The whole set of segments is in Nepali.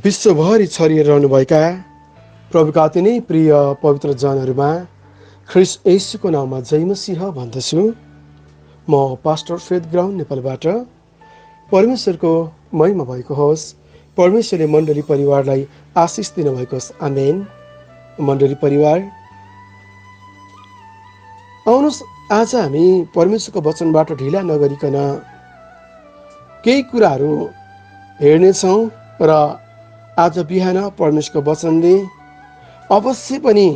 विश्वभरि छरिएर रहनुभएका प्रभुका अति नै प्रिय पवित्र जनहरूमा ख्रिस्ट येशूको नाममा जय मसीह भन्दछु। म पास्टर फेथ ग्राउन्ड नेपालबाट। परमेश्वरको महिमा भएको होस्। परमेश्वरले मण्डली परिवारलाई आशिष दिनुभएको होस्। आमेन। मण्डली परिवार, आउनुहोस् आज हामी परमेश्वरको वचनबाट ढिला नगरिकन केही कुराहरू हेर्नेछौँ र आज बिहान परमेश्वरको वचनले अवश्य पनि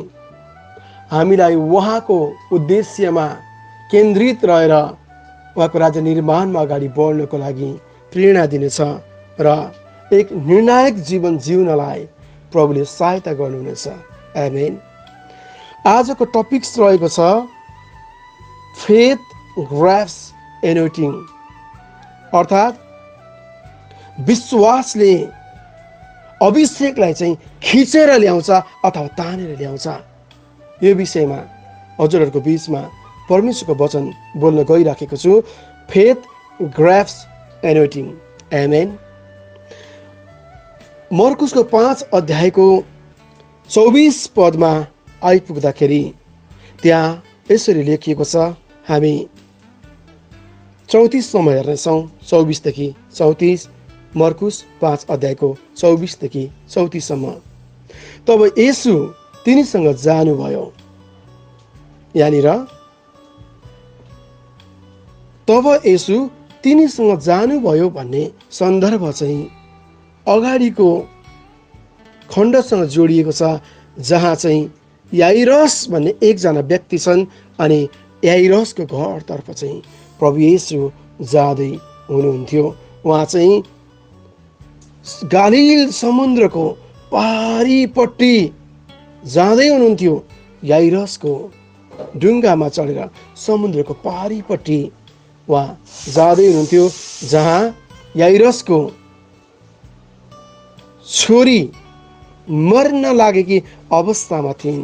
हामीलाई उहाँको उद्देश्यमा केन्द्रित रहेर उहाँको राज्य निर्माणमा अगाडि बढ्नको लागि प्रेरणा दिनेछ र एक निर्णायक जीवन जिउनलाई प्रभुले सहायता गर्नुहुनेछ। आमेन। आजको टपिक्स रहेको छ फेथ ग्राफ्स एनोइटिङ, अर्थात् विश्वासले अभिषेकलाई चाहिँ खिचेर ल्याउँछ अथवा तानेर ल्याउँछ। यो विषयमा हजुरहरूको बिचमा परमेश्वरको वचन बोल्न गइराखेको छु। Faith graphs anointing. आमेन। मर्कुसको 5 अध्यायको 24 पदमा आइपुग्दाखेरि त्यहाँ यसरी लेखिएको छ। हामी 34 सम्म हेर्नेछौँ। 24 देखि 34, मर्कुस 5 अध्यायको 24 देखि 34 सम्म। तब येशू तिनीसँग जानुभयो। यहाँनिर तब येशू तिनीसँग जानुभयो भन्ने सन्दर्भ चाहिँ अगाडिको खण्डसँग जोडिएको छ, जहाँ चाहिँ याइरस भन्ने एकजना व्यक्ति छन् अनि याइरसको घरतर्फ चाहिँ प्रभु येशू जाँदै हुनुहुन्थ्यो। उहाँ चाहिँ गालिल समुद्रको पारीपट्टि जाँदै हुनुहुन्थ्यो। याइरसको ढुङ्गामा चढेर समुद्रको पारीपट्टि उहाँ जाँदै हुनुहुन्थ्यो, जहाँ याइरसको छोरी मर्न लागेकी अवस्थामा थिइन्।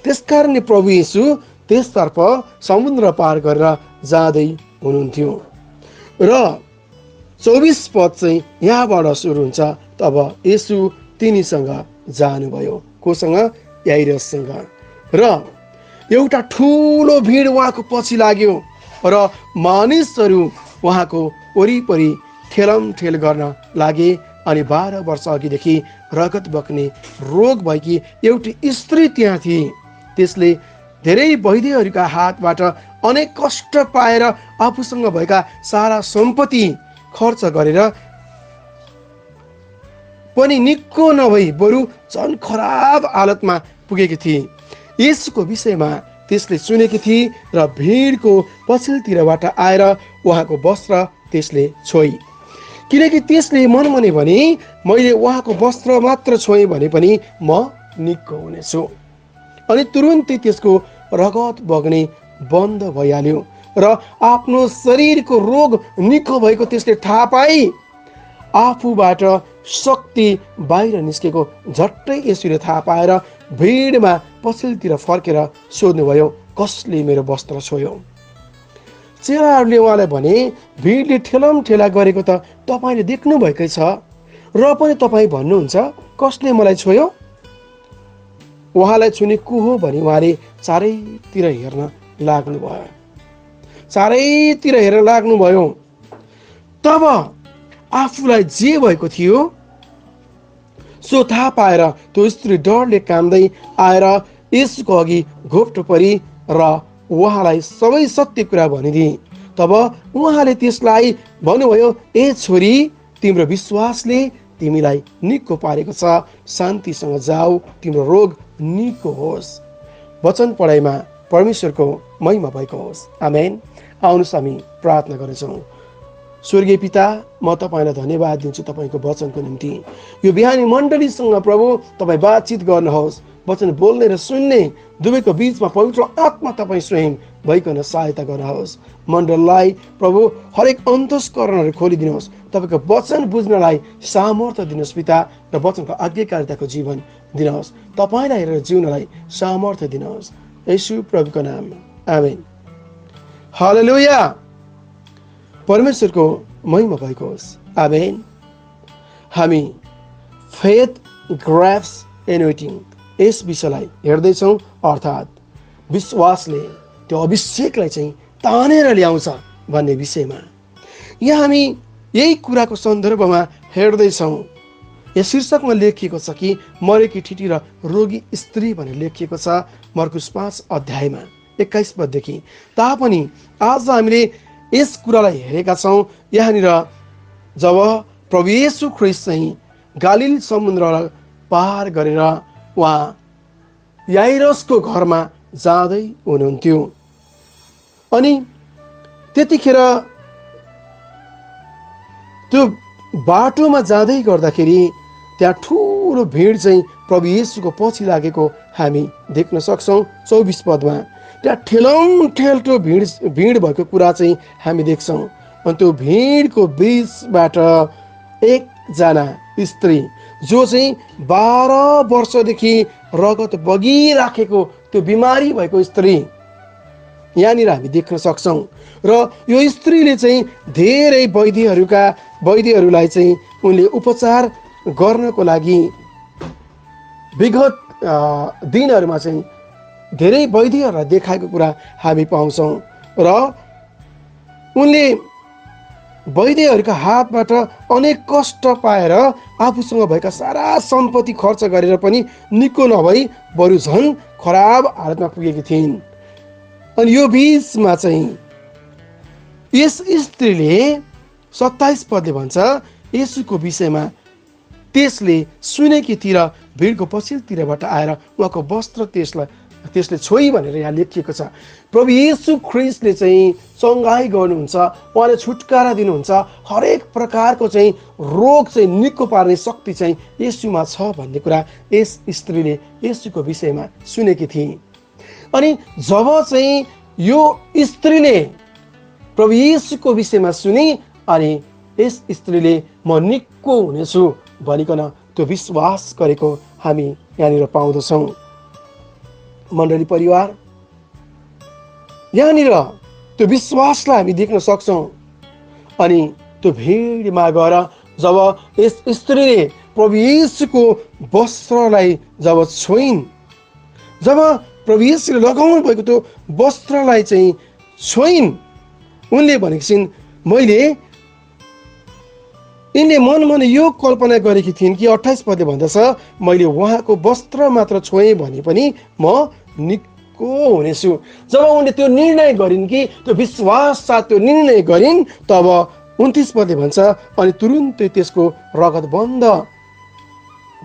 त्यसकारणले प्रभु येशू त्यसतर्फ समुद्र पार गरेर जाँदै हुनुहुन्थ्यो। र 24 पद चाहिँ यहाँबाट सुरु हुन्छ। तब येशू तिनीसँग जानुभयो। कोसँग? याइरससँग। र एउटा ठुलो भिड उहाँको पछि लाग्यो र मानिसहरू उहाँको वरिपरि ठेलमठेल गर्न लागे। अनि 12 वर्ष अघिदेखि रगत बग्ने रोग भएकी एउटी स्त्री त्यहाँ थिए। त्यसले धेरै वैद्यहरूका हातबाट अनेक कष्ट पाएर आफूसँग भएका सारा सम्पत्ति खर्च गरेर पनि निको नभई बरु झन् खराब हालतमा पुगेकी थिए। येशूको विषयमा त्यसले सुनेकी थिए र भिडको पछिल्लोतिरबाट आएर उहाँको वस्त्र त्यसले छोई। किनकि त्यसले मनमने भने मैले उहाँको वस्त्र मात्र छोएँ भने पनि म निको हुनेछु। अनि तुरुन्तै त्यसको रगत बग्ने बन्द भइहाल्यो र आफ्नो शरीरको रोग निको भएको त्यसले थाहा पाई आफूबाट शक्ति बाहिर निस्केको झट्टै यसरी थाहा पाएर भिडमा पछिल्लोतिर फर्केर सोध्नुभयो, कसले मेरो वस्त्र छोयो? चेलाहरूले उहाँलाई भने, भिडले ठेलमठेला गरेको त तपाईँले देख्नुभएकै छ, र पनि तपाईँ भन्नुहुन्छ कसले मलाई छोयो? उहाँलाई छुने को हो भनी उहाँले चारैतिर हेर्न लाग्नुभयो। चारैतिर हेर्न लाग्नुभयो। तब आफूलाई जे भएको थियो सो थाहा पाएर त्यो स्त्री डरले काम्दै आएर येशूको अघि घोप्टो परी र उहाँलाई सबै सत्य कुरा भनिदिए। तब उहाँले त्यसलाई भन्नुभयो, ए छोरी, तिम्रो विश्वासले तिमीलाई निको पारेको छ। शान्तिसँग जाऊ, तिम्रो रोग निको होस्। वचन पढाइमा परमेश्वरको महिमा भएको होस्। आमेन। आउनुहोस् हामी प्रार्थना गर्छौँ। स्वर्गीय पिता, म तपाईँलाई धन्यवाद दिन्छु तपाईँको वचनको निम्ति। यो बिहानी मण्डलीसँग प्रभु तपाईँ बातचित गर्नुहोस्। वचन बोल्ने र सुन्ने दुवैको बिचमा पवित्र आत्मा तपाईँ स्वयं भइकन सहायता गर्नुहोस्। मण्डललाई प्रभु हरेक अन्तस्करणहरू खोलिदिनुहोस्। तपाईँको वचन बुझ्नलाई सामर्थ्य दिनुहोस् पिता, र वचनको आज्ञाकारिताको जीवन दिनुहोस्। तपाईँलाई हेरेर जिउनलाई सामर्थ्य दिनुहोस्। येशू प्रभुको नाम। आमेन। हालेलुया। परमेश्वरको महिमा भएको होस्। आमेन। हामी फेथ ग्राफ्स एनोइटिङ, यस विषयलाई हेर्दैछौँ, अर्थात् विश्वासले त्यो अभिषेकलाई चाहिँ तानेर ल्याउँछ भन्ने विषयमा यहाँ हामी यही कुराको सन्दर्भमा हेर्दैछौँ। यहाँ शीर्षकमा लेखिएको छ कि मरेकी ठिटी र रोगी स्त्री भनेर लेखिएको छ मर्कुस 5:21 पददेखि। तापनि आज हामीले यस कुरालाई हेरेका छौँ। यहाँनिर जब प्रभु येशू ख्रीष्ट चाहिँ गालिल समुद्र पार गरेर उहाँ याइरसको घरमा जाँदै हुनुहुन्थ्यो अनि त्यतिखेर त्यो बाटोमा जाँदै गर्दाखेरि त्यहाँ ठुलो भिड चाहिँ प्रभु येशूको पछि लागेको हामी देख्न सक्छौँ। 24 पदमा त्यहाँ ठेलौठेल्टो भिड भएको कुरा चाहिँ हामी देख्छौँ। अनि त्यो भिडको बिचबाट एकजना स्त्री जो चाहिँ 12 वर्षदेखि रगत बगिराखेको त्यो बिमारी भएको स्त्री यहाँनिर हामी देख्न सक्छौँ। र यो स्त्रीले चाहिँ धेरै वैद्यहरूलाई चाहिँ उनले उपचार गर्नको लागि विगत दिनहरूमा चाहिँ धेरै वैद्यहरूलाई देखाएको कुरा हामी पाउँछौँ र उनले वैद्यहरूका हातबाट अनेक कष्ट पाएर आफूसँग भएका सारा सम्पत्ति खर्च गरेर पनि निको नभई बरु झन् खराब हालतमा पुगेकी थिइन्। अनि यो बिचमा चाहिँ यस स्त्रीले 27 पदले भन्छ येशूको विषयमा त्यसले सुनेकी तिर भिडको पछिल्लोतिरबाट आएर उहाँको वस्त्र त्यसले छोई भनेर यहाँ लेखिएको छ। प्रभु येशू ख्रीष्टले चाहिँ चङ्गाई गर्नुहुन्छ, उहाँले छुटकारा दिनुहुन्छ, हरेक प्रकारको चाहिँ रोग चाहिँ निको पार्ने शक्ति चाहिँ येशूमा छ भन्ने कुरा यस स्त्रीले येशूको विषयमा सुनेकी थिए। अनि जब चाहिँ यो स्त्रीले प्रभु येशूको विषयमा सुनि अनि यस स्त्रीले म निको हुनेछु भनिकन त्यो विश्वास गरेको हामी यहाँनिर पाउँदछौँ। मण्डली परिवार, यहाँनिर त्यो विश्वासलाई हामी देख्न सक्छौँ। अनि त्यो भिडमा गएर जब यस स्त्रीले प्रभु येशूको वस्त्रलाई जब छोइन्, जब प्रभु येशूले लगाउनु भएको त्यो वस्त्रलाई चाहिँ छोइन्, उनले भनेकी छिन् यिनले मनमा यो कल्पना गरेकी थिइन् कि 28 पदले भन्दछ मैले उहाँको वस्त्र मात्र छोएँ भने पनि म निको हुनेछु। जब उनले त्यो निर्णय गरिन् कि त्यो विश्वास साथ त्यो निर्णय गरिन्, तब 29 पदले भन्छ अनि तुरुन्तै त्यसको रगत बन्द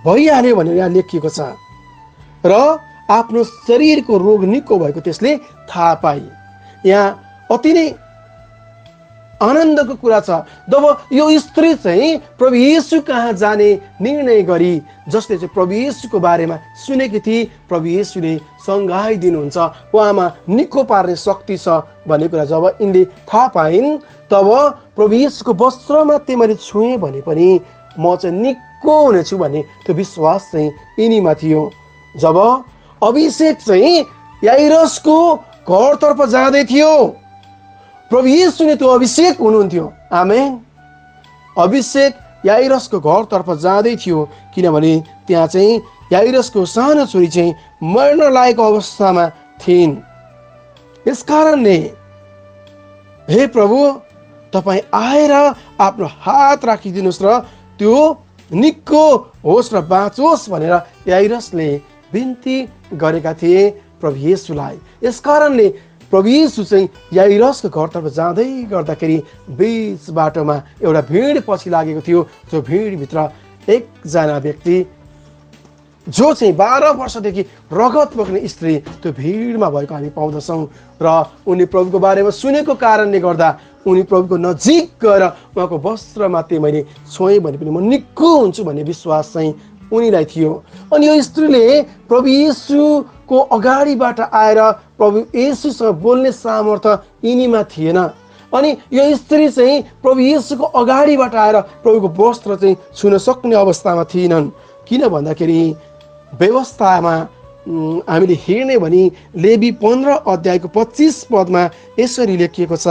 भइहाल्यो भनेर यहाँ लेखिएको छ र आफ्नो शरीरको रोग निको भएको त्यसले थाहा पाए। यहाँ अति नै आनन्दको कुरा छ जब यो स्त्री चाहिँ प्रभु येशू कहाँ जाने निर्णय गरी, जसले चाहिँ प्रभु येशूको बारेमा सुनेकी थिए, प्रभु येशूले सङ्घाई दिनुहुन्छ, उहाँमा निको पार्ने शक्ति छ भन्ने कुरा जब यिनले थाहा पाइन्, तब प्रभु येशूको वस्त्र मात्रै मैले छुएँ भने पनि म चाहिँ निको हुनेछु भन्ने त्यो विश्वास चाहिँ यिनीमा थियो। जब अभिषेक चाहिँ याइरसको घरतर्फ जाँदै थियो, प्रभु येशूले त्यो अभिषेक हुनुहुन्थ्यो। आमेन। अभिषेक याइरसको घरतर्फ जाँदै थियो किनभने त्यहाँ चाहिँ याइरसको सानो छोरी चाहिँ मर्न लागेको अवस्थामा थिइन्। यस कारणले हे प्रभु तपाईँ आएर आफ्नो हात राखिदिनुहोस् र त्यो निको होस् र बाँचोस् भनेर याइरसले बिन्ती गरेका थिए प्रभु येशूलाई। यस कारणले प्रभु येशू चाहिँ याइरसको घरतर्फ जाँदै गर्दाखेरि बिच बाटोमा एउटा भिड पछि लागेको थियो। त्यो भिडभित्र एकजना व्यक्ति जो चाहिँ 12 वर्षदेखि रगत बग्ने स्त्री त्यो भिडमा भएको हामी पाउँदछौँ र उनी प्रभुको बारेमा सुनेको कारणले गर्दा उनी प्रभुको नजिक गएर उहाँको वस्त्र मात्रै मैले छोएँ भने पनि म निको हुन्छु भन्ने विश्वास चाहिँ उनीलाई थियो। अनि यो स्त्रीले प्रभु येशूको अगाडिबाट आएर प्रभु येशूसँग बोल्ने सामर्थ्य यिनीमा थिएन। अनि यो स्त्री चाहिँ प्रभु येशूको अगाडिबाट आएर प्रभुको वस्त्र चाहिँ छुन सक्ने अवस्थामा थिएनन्। किन भन्दाखेरि व्यवस्थामा हामीले हेर्ने भनी लेवी 15 अध्यायको 25 पदमा यसरी लेखिएको छ,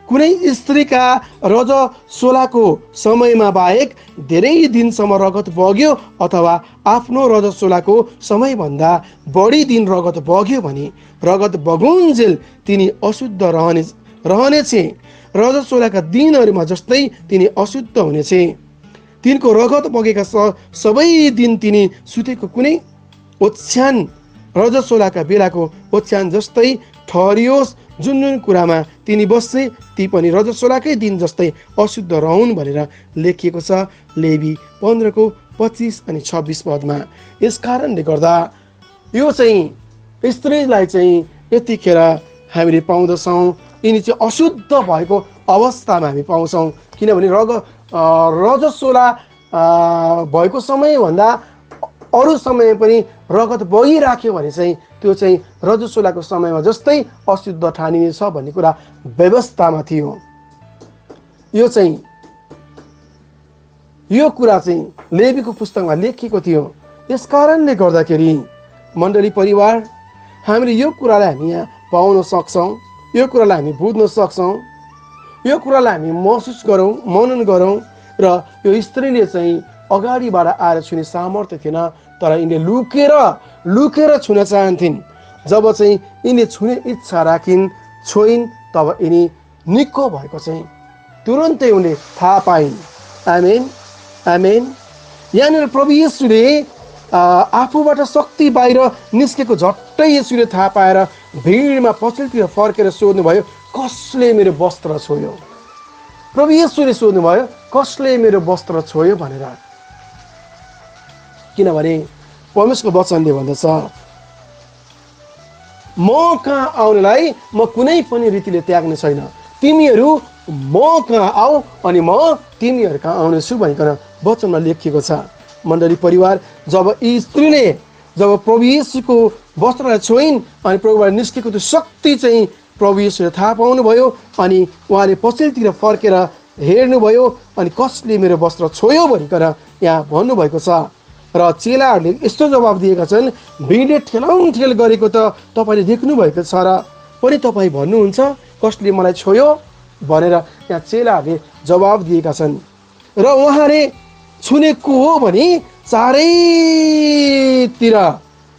कुनै स्त्रीका रजस्वलाको समयमा बाहेक धेरै दिनसम्म रगत बग्यो अथवा आफ्नो रजस्वलाको समयभन्दा बढी दिन रगत बग्यो भने रगत बगुन्जेल तिनी अशुद्ध रहनेछे। रजस्वलाका दिनहरूमा जस्तै तिनी अशुद्ध हुनेछे। तिनको रगत बगेका सबै दिन तिनी सुतेको कुनै ओछ्यान रजस्वलाका बेलाको ओछ्यान जस्तै ठहरियोस्। जुन जुन कुरामा तिनी बस्छे ती पनि रजस्वलाकै दिन जस्तै अशुद्ध रहन् भनेर लेखिएको छ लेवी 15 को 25 अनि 26 पदमा। यस कारणले गर्दा यो चाहिँ स्त्रीलाई चाहिँ यतिखेर हामीले पाउँदछौँ, यिनी चाहिँ अशुद्ध भएको अवस्थामा हामी पाउँछौँ। किनभने रजस्वला भएको समयभन्दा अरू समय पनि रगत बगिराख्यो भने चाहिँ त्यो चाहिँ रजस्वलाको समयमा जस्तै अशुद्ध ठानिनेछ भन्ने कुरा व्यवस्थामा थियो। यो कुरा चाहिँ लेवीको पुस्तकमा लेखिएको थियो। यस कारणले गर्दाखेरि मण्डली परिवार, हामीले यो कुरालाई हामी यहाँ पाउन सक्छौँ, यो कुरालाई हामी बुझ्न सक्छौँ, यो कुरालाई हामी महसुस गरौँ, मनन गरौँ। र यो स्त्रीले चाहिँ अगाडिबाट आएर छुने सामर्थ्य थिएन, तर यिनले लुकेर छुन चाहन्थिन्। जब चाहिँ यिनले छुने इच्छा राखिन्, छोइन्, तब यिनी निको भएको चाहिँ तुरन्तै उनले थाहा पाइन्। आमेन, आमेन। यहाँनिर प्रभु येशूले आफूबाट शक्ति बाहिर निस्केको झट्टै येशूले थाहा पाएर भिडमा पछिल्तिर फर्केर सोध्नुभयो, कसले मेरो वस्त्र छोयो? प्रभु येशूले सोध्नुभयो, कसले मेरो वस्त्र छोयो भनेर। किनभने परमेश्वरको वचनले भन्दछ, म कहाँ आउनलाई म कुनै पनि रीतिले त्याग्ने छैन। तिमीहरू म कहाँ आऊ अनि म तिमीहरू कहाँ आउनेछु भनिकन वचनमा लेखिएको छ। मण्डली परिवार, जब यी स्त्रीले जब प्रभु येशूको वस्त्रलाई छोइन् अनि प्रभुबाट निस्केको त्यो शक्ति चाहिँ प्रभु येशूले थाहा पाउनुभयो अनि उहाँले पछिल्तिर फर्केर हेर्नुभयो अनि कसले मेरो वस्त्र छोयो भनिकन यहाँ भन्नुभएको छ। र चेलाहरूले यस्तो जवाब दिएका छन्, भिडले ठेलाउठेल गरेको त तपाईँले देख्नुभएको छ र पनि तपाईँ भन्नुहुन्छ कसले मलाई छोयो भनेर यहाँ चेलाहरूले जवाब दिएका छन्। र उहाँले छुने को हो भने चारैतिर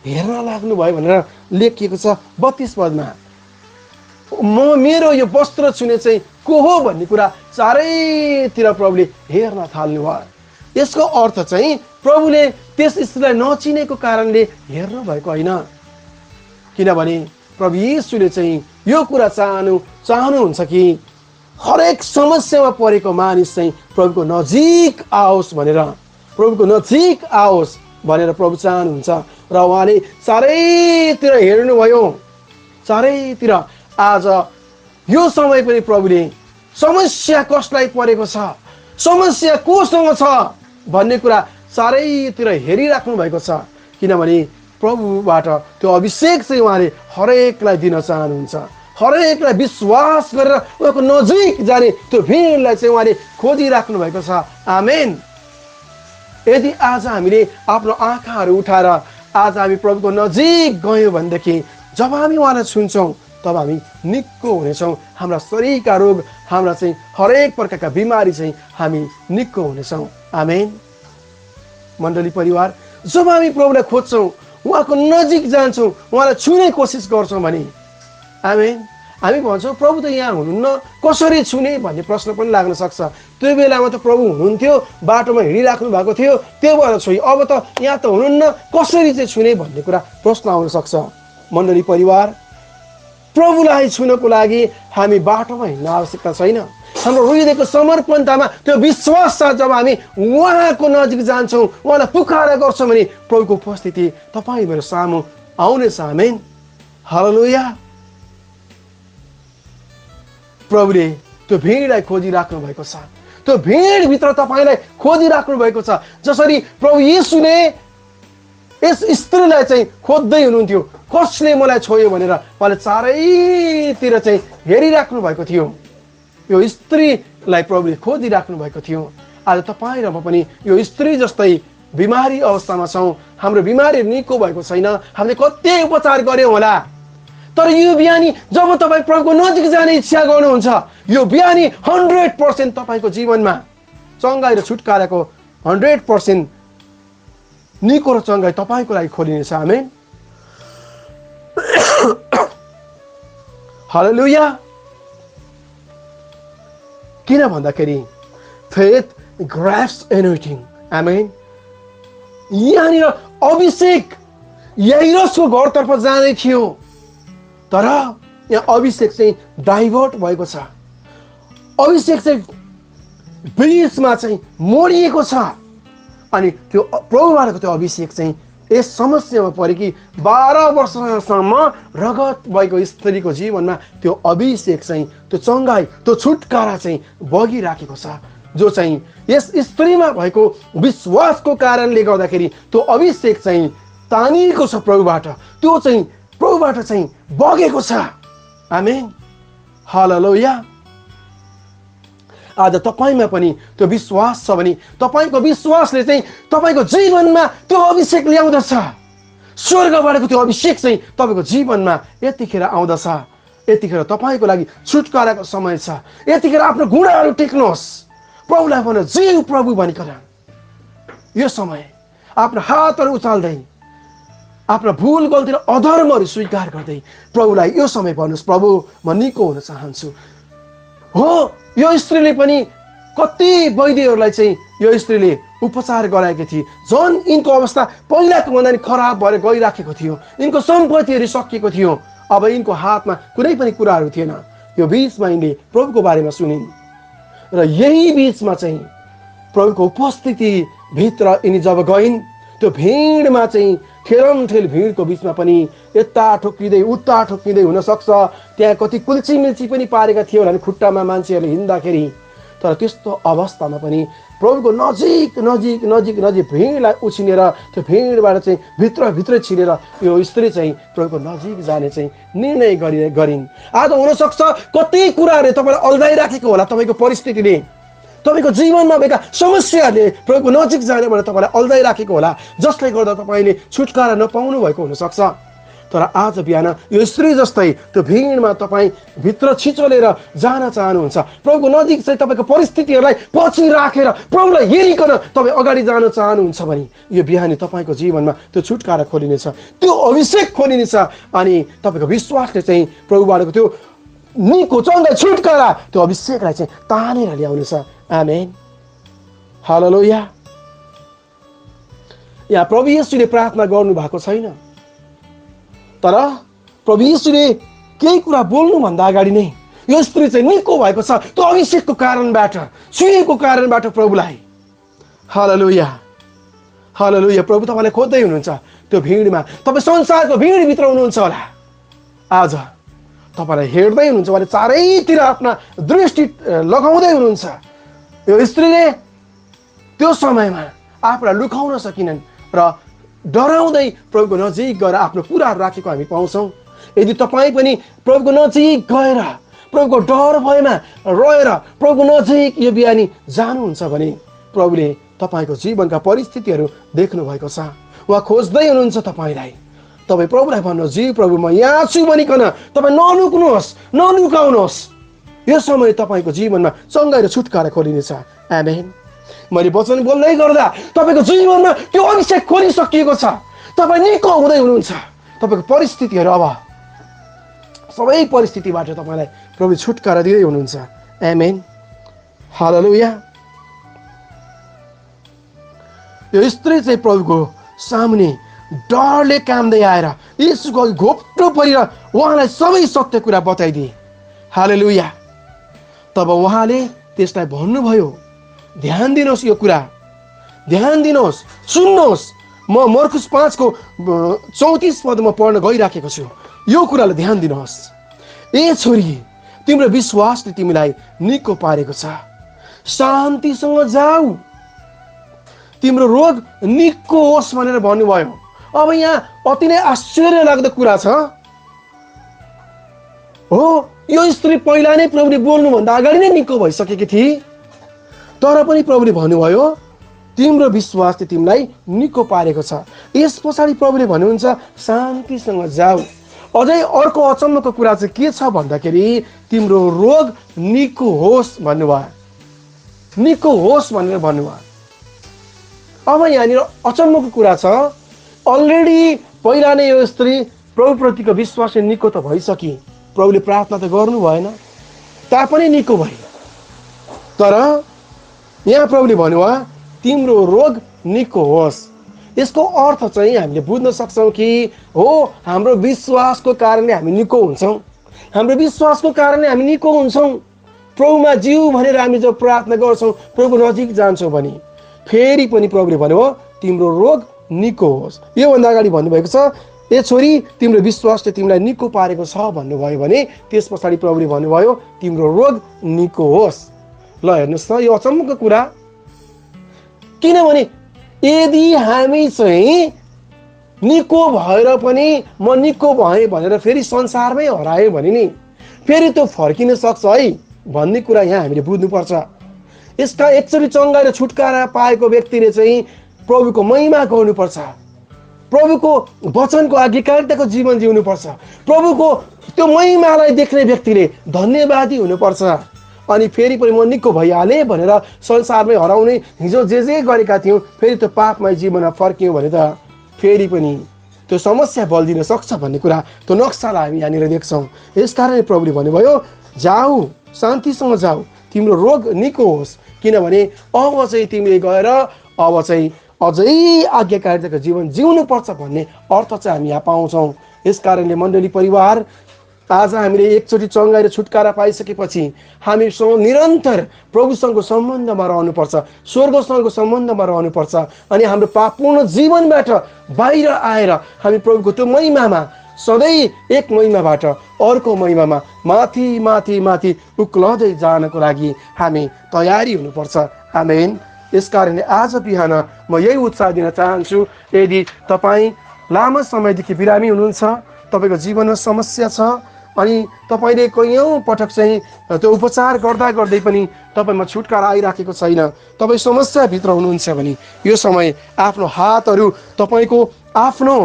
हेर्न लाग्नुभयो भनेर लेखिएको छ 32 पदमा। मेरो यो वस्त्र छुने चाहिँ को हो भन्ने कुरा चारैतिर प्रभुले हेर्न थाल्नुभयो। यसको अर्थ चाहिँ प्रभुले त्यस स्त्रीलाई नचिनेको कारणले हेर्नु भएको होइन, किनभने प्रभु येशूले चाहिँ यो कुरा चाहनुहुन्छ कि हरेक समस्यामा परेको मानिस चाहिँ प्रभुको नजिक आओस् भनेर, प्रभुको नजिक आओस् भनेर प्रभु चाहनुहुन्छ। र उहाँले चारैतिर हेर्नुभयो, चारैतिर। आज यो समय पनि प्रभुले समस्या कसलाई परेको छ, समस्या कोसँग छ भन्ने कुरा चारैतिर हेरिराख्नु भएको छ। किनभने प्रभुबाट त्यो अभिषेक चाहिँ उहाँले हरेकलाई दिन चाहनुहुन्छ। हरेकलाई विश्वास गरेर उहाँको नजिक जाने त्यो भिडलाई चाहिँ उहाँले खोजिराख्नु भएको छ। आमेन। यदि आज हामीले आफ्नो आँखाहरू उठाएर आज हामी प्रभुको नजिक गयौँ भनेदेखि जब हामी उहाँलाई छुन्छौँ तब हामी निको हुनेछौँ। हाम्रा शरीरका रोग, हाम्रा चाहिँ हरेक प्रकारका बिमारी चाहिँ हामी निको हुनेछौँ। आमेन। मण्डली परिवार, जब हामी प्रभुलाई खोज्छौँ, उहाँको नजिक जान्छौँ, उहाँलाई छुने कोसिस गर्छौँ भने आमेन, हामी भन्छौँ प्रभु त यहाँ हुनुहुन्न, कसरी छुने भन्ने प्रश्न पनि लाग्न सक्छ। त्यो बेलामा त प्रभु हुनुहुन्थ्यो, बाटोमा हिँडिराख्नु भएको थियो, त्यो भएर छोइ, अब त यहाँ त हुनुहुन्न, कसरी चाहिँ छुने भन्ने कुरा प्रश्न आउन सक्छ। मण्डली परिवार, प्रभुलाई छुनको लागि हामी बाटोमा हिँड्न आवश्यकता छैन। हाम्रो हृदयको समर्पणतामा त्यो विश्वास छ, जब हामी उहाँको नजिक जान्छौँ, उहाँलाई पुकारा गर्छौँ भने प्रभुको उपस्थिति तपाईँ मेरो सामु आउनेछ। आमेन। हालेलुया। प्रभुले त्यो भिडलाई खोजिराख्नु भएको छ, त्यो भिडभित्र तपाईँलाई खोजिराख्नु भएको छ। जसरी प्रभु येशूले यस स्त्रीलाई चाहिँ खोज्दै हुनुहुन्थ्यो, कसले मलाई छोयो भनेर उहाँले चारैतिर चाहिँ हेरिराख्नु भएको थियो। यो स्त्रीलाई प्रभुले खोजिराख्नु भएको थियो। आज तपाईँ र म पनि यो स्त्री जस्तै बिमारी अवस्थामा छौँ, हाम्रो बिमारी निको भएको छैन, हामीले कति उपचार गर्यौँ होला, तर यो बिहानी जब तपाईँ प्रभुको नजिक जाने इच्छा गर्नुहुन्छ, यो बिहानी 100% तपाईँको जीवनमा चङ्गाई र छुटकाराको 100% निको र चङ्गाई तपाईँको लागि खोलिनेछ। आमेन, हालेलुया। किन भन्दाखेरि फेथ ग्राफ्स एनोइटिङ। आमेन। यहाँनिर अभिषेक याइरसको घरतर्फ जाँदै थियो, तर यहाँ अभिषेक चाहिँ डाइभर्ट भएको छ। अभिषेक चाहिँ बिचमा चाहिँ मोडिएको छ। अनि त्यो प्रभुबाट त्यो अभिषेक चाहिँ यस समस्यामा पऱ्यो कि 12 वर्षसम्म रगत भएको स्त्रीको जीवनमा त्यो अभिषेक चाहिँ, त्यो चङ्गाई, त्यो छुटकारा चाहिँ बगिराखेको छ, जो चाहिँ यस स्त्रीमा भएको विश्वासको कारणले गर्दाखेरि त्यो अभिषेक चाहिँ तानिएको छ प्रभुबाट, त्यो चाहिँ प्रभुबाट चाहिँ बगेको छ। आमेन, हालेलुया। आज तपाईँमा पनि त्यो विश्वास छ भने तपाईँको विश्वासले चाहिँ तपाईँको जीवनमा त्यो अभिषेक ल्याउँदछ। स्वर्गबाटको त्यो अभिषेक चाहिँ तपाईँको जीवनमा यतिखेर आउँदछ। यतिखेर तपाईँको लागि छुटकाराको समय छ। यतिखेर आफ्नो गुणाहरू टेक्नुहोस्, प्रभुलाई भन्नु जीव प्रभु भनिकन यो समय आफ्नो हातहरू उचाल्दै, आफ्नो भुल गल्ती र अधर्महरू स्वीकार गर्दै प्रभुलाई यो समय भन्नुहोस्, प्रभु म निको हुन चाहन्छु। हो, यो स्त्रीले पनि कति वैद्यहरूलाई चाहिँ यो स्त्रीले उपचार गराएकी थिए, झन् यिनको अवस्था पहिलाको भन्दा नि खराब भएर गइराखेको थियो, यिनको सम्पत्तिहरू सकिएको थियो, अब यिनको हातमा कुनै पनि कुराहरू थिएन। यो बिचमा यिनले प्रभुको बारेमा सुनिन् र यही बिचमा चाहिँ प्रभुको उपस्थिति भित्र यिनी जब गइन्, त्यो भिडमा चाहिँ ठेलमठेल भिडको बिचमा पनि यता ठोक्किँदै उता ठोक्किँदै हुनसक्छ, त्यहाँ कति कुल्ची मिल्ची पनि पारेका थियो होला खुट्टामा मान्छेहरूले हिँड्दाखेरि, तर त्यस्तो अवस्थामा पनि प्रभुको नजिक नजिक नजिक नजिक भिडलाई उछिनेर त्यो भिडबाट चाहिँ भित्रभित्रै छिरेर यो स्त्री चाहिँ प्रभुको नजिक जाने चाहिँ निर्णय गरिन्। आज हुनसक्छ कति कुराहरूले तपाईँलाई अल्झाइराखेको होला, तपाईँको परिस्थितिले, तपाईँको जीवनमा भएका समस्याहरूले प्रभुको नजिक जानेबाट तपाईँलाई अल्झाइराखेको होला, जसले गर्दा तपाईँले छुटकारा नपाउनु भएको हुनसक्छ। तर आज बिहान यो स्त्री जस्तै त्यो भिडमा तपाईँ भित्र छिचोलेर जान चाहनुहुन्छ, प्रभुको नजिक चाहिँ तपाईँको परिस्थितिहरूलाई पछि राखेर प्रभुलाई हेरिकन तपाईँ अगाडि जान चाहनुहुन्छ भने यो बिहानी तपाईँको जीवनमा त्यो छुटकारा खोलिनेछ, त्यो अभिषेक खोलिनेछ। अनि तपाईँको विश्वासले चाहिँ प्रभुबाटको त्यो निको चङ्गाई छुटकारा त्यो अभिषेकलाई चाहिँ तानेर ल्याउनेछ। आमेन, हालेलुया। यहाँ प्रभु येशूले प्रार्थना गर्नु भएको छैन, तर प्रभु येशूले केही कुरा बोल्नुभन्दा अगाडि नै यो स्त्री चाहिँ निको भएको छ त्यो अभिषेकको कारणबाट, छुएको कारणबाट प्रभुलाई। हालेलुया, हालेलुया। प्रभु तपाईँलाई खोज्दै हुनुहुन्छ त्यो भिडमा, तपाईँ संसारको भिडभित्र हुनुहुन्छ होला, आज तपाईँलाई हेर्दै हुनुहुन्छ, उहाँले चारैतिर आफ्ना दृष्टि लगाउँदै हुनुहुन्छ। यो स्त्रीले त्यो समयमा आफूलाई लुकाउन सकिनन् र डराउँदै प्रभुको नजिक गएर आफ्नो कुराहरू राखेको हामी पाउँछौँ। यदि तपाईँ पनि प्रभुको नजिक गएर प्रभुको डर भएमा रहेर प्रभुको नजिक यो बिहानी जानुहुन्छ भने प्रभुले तपाईँको जीवनका परिस्थितिहरू देख्नु भएको छ, उहाँ खोज्दै हुनुहुन्छ तपाईँलाई। तपाईँ प्रभुलाई भन्नुहोस्, जी प्रभु म यहाँ छु भनिकन तपाईँ नलुक्नुहोस्, नलुकाउनुहोस्। यो समय तपाईँको जीवनमा चङ्गाई र छुटकारा खोलिनेछ। आमेन। मैले वचन बोल्दै गर्दा तपाईँको जीवनमा त्यो अभिषेक खोलिसकिएको छ, तपाईँ निको हुँदै हुनुहुन्छ। तपाईँको परिस्थितिहरू अब सबै परिस्थितिबाट तपाईँलाई प्रभु छुटकारा दिँदै हुनुहुन्छ। आमेन, हालेलुया। यो स्त्री चाहिँ प्रभुको सामुने डरले कामदै आएर यीशुको अघि घोप्टो परेर उहाँलाई सबै सत्य कुरा बताइदिए। हालेलुया। तब उहाँले त्यसलाई भन्नुभयो, ध्यान दिनुहोस्, यो कुरा ध्यान दिनुहोस्, सुन्नुहोस्। म मर्कुस 5को 34 पदमा पढ्न गइराखेको छु, यो कुरालाई ध्यान दिनुहोस्। ए छोरी, तिम्रो विश्वासले तिमीलाई निको पारेको छ, शान्तिसँग जाऊ, तिम्रो रोग निको होस् भनेर भन्नुभयो। अब यहाँ अति नै आश्चर्य लाग्दो कुरा छ। हो, यो स्त्री पहिला नै प्रभुले बोल्नुभन्दा अगाडि नै निको भइसकेकी थिए, तर पनि प्रभुले भन्नुभयो तिम्रो विश्वासले तिमीलाई निको पारेको छ। यस पछाडि प्रभुले भन्नुहुन्छ शान्तिसँग जाऊ। अझै अर्को अचम्मको कुरा चाहिँ के छ भन्दाखेरि तिम्रो रोग निको होस् भन्नुभयो, निको होस् भनेर भन्नुभयो। अब यहाँनिर अचम्मको कुरा छ, अलरेडी पहिला नै यो स्त्री प्रभुप्रतिको विश्वासले निको त भइसकी, प्रभुले प्रार्थना त गर्नु भएन तापनि निको भए। तर यहाँ प्रभुले भन्नुभयो तिम्रो रोग निको होस्। यसको अर्थ चाहिँ हामीले बुझ्न सक्छौँ कि हो हाम्रो विश्वासको कारणले हामी निको हुन्छौँ, हाम्रो विश्वासको कारणले हामी निको हुन्छौँ। प्रभुमा जिउ भनेर हामी जब प्रार्थना गर्छौँ, प्रभु नजिक जान्छौँ भने फेरि पनि प्रभुले भन्नुभयो तिम्रो रोग निको होस्। योभन्दा अगाडि भन्नुभएको छ ए छोरी तिम्रो विश्वासले तिमीलाई निको पारेको छ भन्नुभयो भने त्यस पछाडि प्रभुले भन्नुभयो तिम्रो रोग निको होस्। ल हेर्नुहोस् त यो अचम्मको कुरा, किनभने यदि हामी चाहिँ निको भएर पनि म निको भएँ भनेर फेरि संसारमै हरायो भने नि फेरि त्यो फर्किन सक्छ है भन्ने कुरा यहाँ हामीले बुझ्नुपर्छ। यसका एकचोटि चङ्गाएर छुटकारा पाएको व्यक्तिले चाहिँ प्रभुको महिमा गर्नुपर्छ, प्रभुको वचनको आज्ञाकारिताको जीवन जिउनुपर्छ, प्रभुको त्यो महिमालाई देख्ने व्यक्तिले धन्यवादी हुनुपर्छ। अनि फेरि पनि म निको भइहालेँ भनेर संसारमै हराउने हिजो जे गरेका थियौँ फेरि त्यो पापमय जीवनमा फर्क्यौँ भने त फेरि पनि त्यो समस्या बल्दिन सक्छ भन्ने कुरा, त्यो नक्सालाई हामी यहाँनिर देख्छौँ। यसकारणले प्रभुले भन्नुभयो जाऊ, शान्तिसँग जाऊ, तिम्रो रोग निको होस्। किनभने अब चाहिँ तिमीले गएर अब चाहिँ अझै आज्ञाकारिताको जीवन जिउनुपर्छ भन्ने अर्थ चाहिँ हामी यहाँ पाउँछौँ। यसकारणले मण्डली परिवार आज हामीले एकचोटि चङ्गाएर छुटकारा पाइसकेपछि हामीसँग निरन्तर प्रभुसँगको सम्बन्धमा रहनुपर्छ, स्वर्गसँगको सम्बन्धमा रहनुपर्छ। अनि हाम्रो पापपूर्ण जीवनबाट बाहिर आएर हामी प्रभुको त्यो महिमामा सधैँ एक महिमाबाट अर्को महिमामा माथि माथि माथि उक्लदै जानको लागि हामी तयारी हुनुपर्छ। आमेन। यसकारणले आज बिहान म यही उत्साह दिन चाहन्छु, यदि तपाईँ लामो समयदेखि बिरामी हुनुहुन्छ, तपाईँको जीवनमा समस्या छ अनि तपाईँले कैयौँ पटक चाहिँ त्यो उपचार गर्दा गर्दै पनि तपाईँमा छुटकारा आइराखेको छैन, तपाईँ समस्याभित्र हुनुहुन्छ भने यो समय आफ्नो हातहरू तपाईँको आफ्नो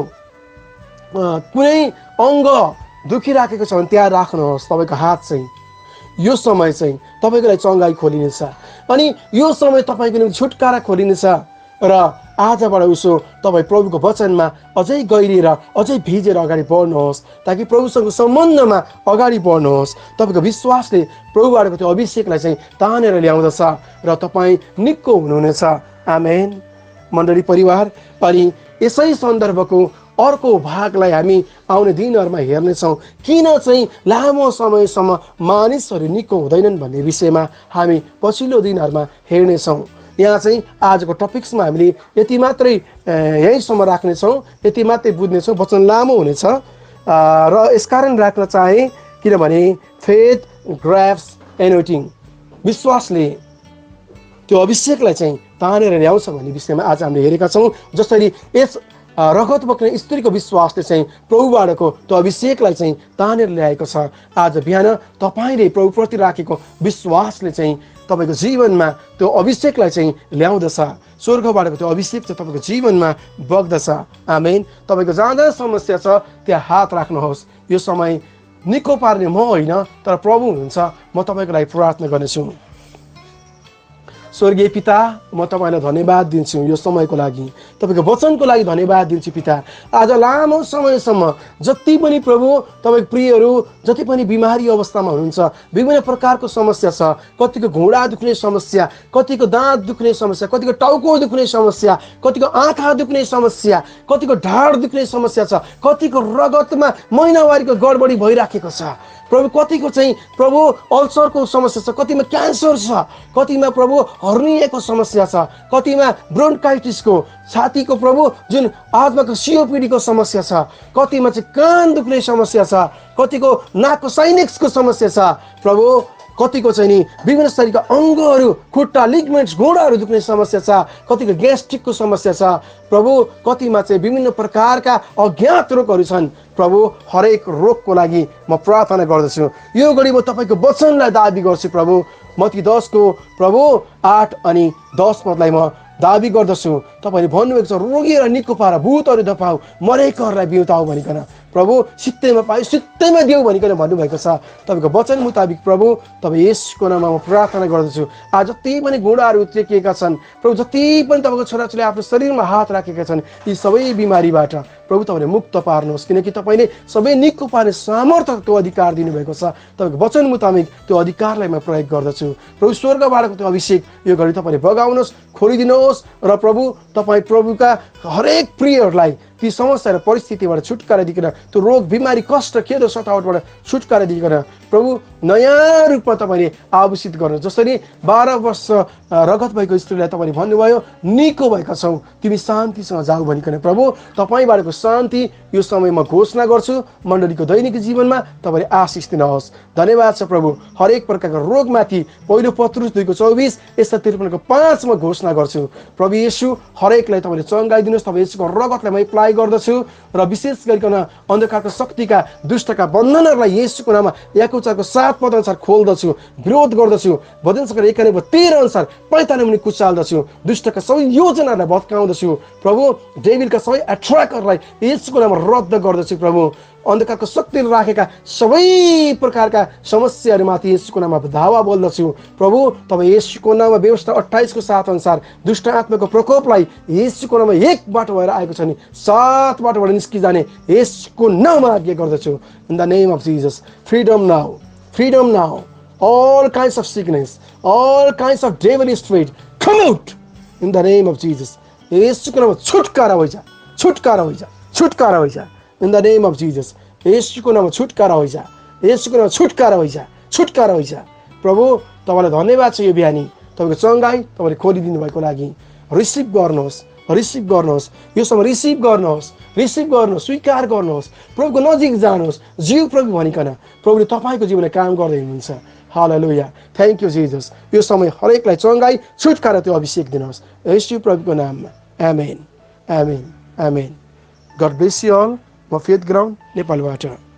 कुनै अङ्ग दुखिराखेको छ भने त्यहाँ राख्नुहोस्। तपाईँको हात चाहिँ यो समय चाहिँ तपाईँको लागि चङ्गाई खोलिनेछ अनि यो समय तपाईँको निम्ति छुटकारा खोलिनेछ। र आजबाट उसो तपाईँ प्रभुको वचनमा अझै गहिरिएर अझै भिजेर अगाडि बढ्नुहोस्, ताकि प्रभुसँग सम्बन्धमा अगाडि बढ्नुहोस्। तपाईँको विश्वासले प्रभुबाटको त्यो अभिषेकलाई चाहिँ तानेर ल्याउँदछ र तपाईँ निको हुनुहुनेछ। आमेन। मण्डली परिवार, अनि यसै सन्दर्भको अर्को भागलाई हामी आउने दिनहरूमा हेर्नेछौँ, किन चाहिँ लामो समयसम्म मानिसहरू निको हुँदैनन् भन्ने विषयमा हामी पछिल्लो दिनहरूमा हेर्नेछौँ। यहाँ चाहिँ आजको टपिक्समा हामीले यति मात्रै यहीँसम्म राख्नेछौँ, यति मात्रै बुझ्नेछौँ। वचन लामो हुनेछ र यसकारण राख्न चाहे किनभने फेथ ग्राफ्स एनोइटिङ, विश्वासले त्यो अभिषेकलाई चाहिँ तानेर ल्याउँछ भन्ने विषयमा आज हामीले हेरेका छौँ। जसरी यस रगत बोक्ने स्त्रीको विश्वासले चाहिँ प्रभुबाटको त्यो अभिषेकलाई चाहिँ तानेर ल्याएको छ। आज बिहान तपाईँले प्रभुप्रति राखेको विश्वासले चाहिँ तपाईँको जीवनमा त्यो अभिषेकलाई चाहिँ ल्याउँदछ। स्वर्गबाटको त्यो अभिषेक चाहिँ तपाईँको जीवनमा बग्दछ। आमेन। तपाईँको जहाँ समस्या छ त्यहाँ हात राख्नुहोस्। यो समय निको पार्ने म होइन तर प्रभु हुनुहुन्छ। म तपाईँको लागि प्रार्थना गर्नेछु। स्वर्गीय पिता, म तपाईँलाई धन्यवाद दिन्छु यो समयको लागि, तपाईँको वचनको लागि धन्यवाद दिन्छु पिता। आज लामो समयसम्म जति पनि प्रभु तपाईँको प्रियहरू जति पनि बिमारी अवस्थामा हुनुहुन्छ, विभिन्न प्रकारको समस्या छ, कतिको घुँडा दुख्ने समस्या, कतिको दाँत दुख्ने समस्या, कतिको टाउको दुख्ने समस्या, कतिको आँखा दुख्ने समस्या, कतिको ढाड दुख्ने समस्या छ, कतिको रगतमा महिनावारीको गडबडी भइराखेको छ प्रभु, कतिको चाहिँ प्रभु अल्सरको समस्या छ, कतिमा क्यान्सर छ, कतिमा प्रभु हर्नियाको समस्या छ, कतिमा ब्रोन्काइटिसको, छातीको प्रभु जुन आत्माको सिओपिडीको समस्या छ, कतिमा चाहिँ कान दुख्ने समस्या छ, कतिको नाकको साइनेक्सको समस्या छ प्रभु, कतिको चाहिँ नि विभिन्न शरीरका अङ्गहरू, खुट्टा, लिगमेन्ट्स, घुँडाहरू दुख्ने समस्या छ, कतिको ग्यास्ट्रिकको समस्या छ प्रभु, कतिमा चाहिँ विभिन्न प्रकारका अज्ञात रोगहरू छन् प्रभु। हरेक रोगको लागि म प्रार्थना गर्दछु। यो घडी म तपाईँको वचनलाई दाबी गर्छु प्रभु। मत्ती 10 को प्रभु 8 अनि 10 पदलाई म दाबी गर्दछु। तपाईँले भन्नुभएको छ रोगीहरूलाई निको पार, भूतहरू धपाऊ, मरेकोहरूलाई बिउताऊ भनिकन प्रभु सित्तैमा पायो सित्तैमा देऊ भनिकन भन्नुभएको छ। तपाईँको वचन मुताबिक प्रभु तपाईँ यसको नाममा म प्रार्थना गर्दछु। आज जति पनि घुँडाहरू उत्रेकिएका छन् प्रभु, जति पनि तपाईँको छोराछोरीले आफ्नो शरीरमा हात राखेका छन्, यी सबै बिमारीबाट प्रभु तपाईँले मुक्त पार्नुहोस्, किनकि तपाईँले सबै निको पार्ने सामर्थ्य त्यो अधिकार दिनुभएको छ। तपाईँको वचन मुताबिक त्यो अधिकारलाई म प्रयोग गर्दछु। प्रभु स्वर्गबाटको त्यो अभिषेक यो घडी तपाईँले बगाउनुहोस्, खोलिदिनुहोस् र प्रभु तपाईँ प्रभुका हरेक प्रियहरूलाई ती समस्या र परिस्थितिबाट छुटकारा दिइकन, त्यो रोग बिमारी कष्ट खेद सतावटबाट छुटकारा दिइकन प्रभु नयाँ रूपमा तपाईँले आभूषित गर्नुहोस्। जसरी 12 वर्ष रगत भएको स्त्रीलाई तपाईँले भन्नुभयो निको भएका छौ, तिमी शान्तिसँग जाऊ भनिकन प्रभु तपाईँबाटको शान्ति यो समय म घोषणा गर्छु। मण्डलीको दैनिक जीवनमा तपाईँले आशिष दिनुहोस्। धन्यवाद छ प्रभु। हरेक प्रकारको रोगमाथि पहिलो पत्रुस 2:24 यस्ता 53:5 म घोषणा गर्छु। प्रभु येशू हरेकलाई तपाईँले चङ्गाइदिनुहोस्। तपाईँ येशूको रगतलाई म एप्लाई गर्दछु र विशेष गरिकन अन्धकारको शक्तिका दुष्टका बन्धनहरूलाई येशूको नाममा याकुबको 7 पद अनुसार खोल्दछु, विरोध गर्दछु। भजन सङ्ग्रह 91:13 अनुसार पैताले मुनि कुचाल्दछु। दुष्टका सबै योजनाहरूलाई भत्काउँदछु। प्रभु डेभिलका सबै एट्र्याकरलाई येशूको नाममा रद्द गर्दछु। प्रभु अन्धकारको शक्तिले राखेका सबै प्रकारका समस्याहरूमाथि येशूको नाममा धावा बोल्दछु। प्रभु तपाईँ येशूको नाममा व्यवस्था 28:7 अनुसार दुष्ट आत्माको प्रकोपलाई येशूको नाममा एक बाटो भएर आएको छ नि 7 बाटोबाट निस्किजाने येशूको नाममा आज्ञा गर्दछु। In the name of Jesus, freedom now, freedom now, all kinds of sickness, all kinds of devilish spirit come out in the name of Jesus. येशूको नाममा छुटकारा होइजा, छुटकारा होइजा, छुटकारा होइजा in the name of Jesus. येशूको नाममा छुटकारा होइजा, येशूको नाममा छुटकारा होइजा, छुटकारा होइजा। प्रभु तपाईँलाई धन्यवाद छ यो बिहानी तपाईँको चङ्गाई तपाईँले खोलिदिनु भएको लागि। रिसिभ गर्नुहोस्, रिसिभ गर्नुहोस्, यो समय रिसिभ गर्नुहोस्, रिसिभ गर्नुहोस्, स्वीकार गर्नुहोस्। प्रभुको नजिक जानुहोस्, जिउ प्रभु भनिकन प्रभुले तपाईँको जीवनमा काम गर्दै हुनुहुन्छ। हालेलुया, थ्याङ्क यू जिजस। यो समय हरेकलाई चङ्गाई छुटकारा त्यो अभिषेक दिनुहोस् येशू प्रभुको नाममा। आमेन, आमेन, आमेन। God bless you all. म फेथ ग्राउन्ड नेपालबाट।